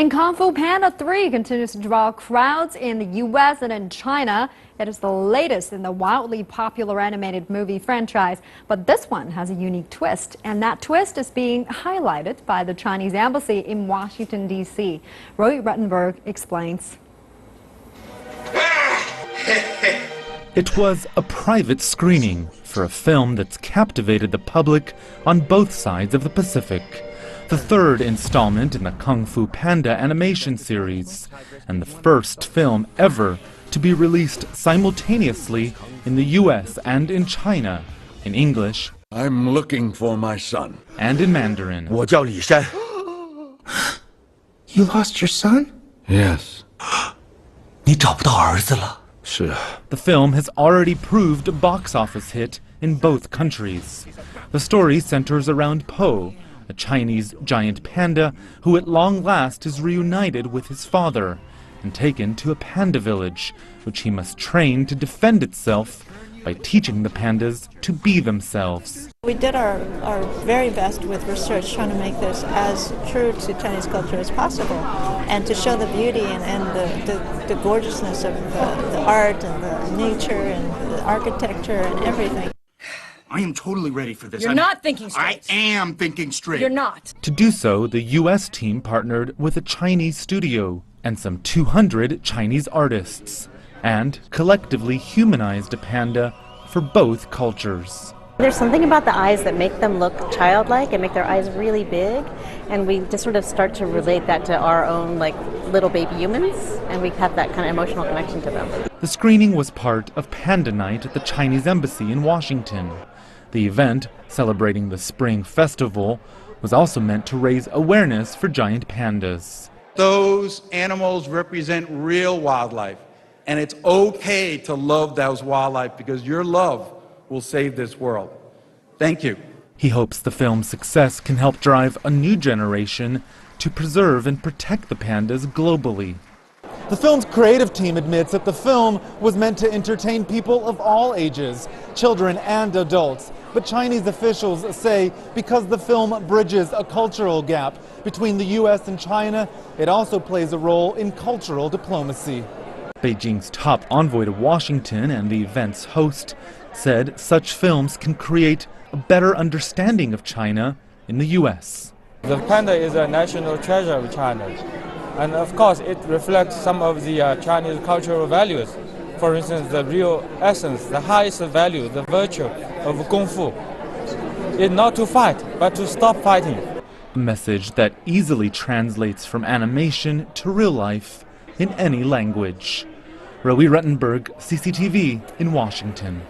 And Kung Fu Panda 3 continues to draw crowds in the U.S. and in China. It is the latest in the wildly popular animated movie franchise. But this one has a unique twist, and that twist is being highlighted by the Chinese embassy in Washington, D.C. Roy Ruttenberg explains. It was a private screening for a film that's captivated the public on both sides of the Pacific. The third installment in the Kung Fu Panda animation series, and the first film ever to be released simultaneously in the US and in China, in English, I'm looking for my son. And in Mandarin. 我叫李山. You lost your son? Yes. 你找不到儿子了? 是. The film has already proved a box office hit in both countries. The story centers around Po, a Chinese giant panda who at long last is reunited with his father and taken to a panda village, which he must train to defend itself by teaching the pandas to be themselves. We did our very best with research, trying to make this as true to Chinese culture as possible, and to show the beauty and the gorgeousness of the art and the nature and the architecture and everything. I am totally ready for this. You're not thinking straight. I am thinking straight. You're not. To do so, the US team partnered with a Chinese studio and some 200 Chinese artists, and collectively humanized a panda for both cultures. There's something about the eyes that make them look childlike and make their eyes really big, and we just sort of start to relate that to our own little baby humans, and we have that kind of emotional connection to them. The screening was part of Panda Night at the Chinese Embassy in Washington. The event, celebrating the Spring Festival, was also meant to raise awareness for giant pandas. Those animals represent real wildlife, and it's okay to love those wildlife because your love will save this world. Thank you. He hopes the film's success can help drive a new generation to preserve and protect the pandas globally. The film's creative team admits that the film was meant to entertain people of all ages, children and adults. But Chinese officials say because the film bridges a cultural gap between the US and China, it also plays a role in cultural diplomacy. Beijing's top envoy to Washington and the event's host said such films can create a better understanding of China in the US. The panda is a national treasure of China. And of course, it reflects some of the Chinese cultural values. For instance, the real essence, the highest value, the virtue of Kung Fu is not to fight, but to stop fighting. A message that easily translates from animation to real life in any language. Roy Ruttenberg, CCTV in Washington.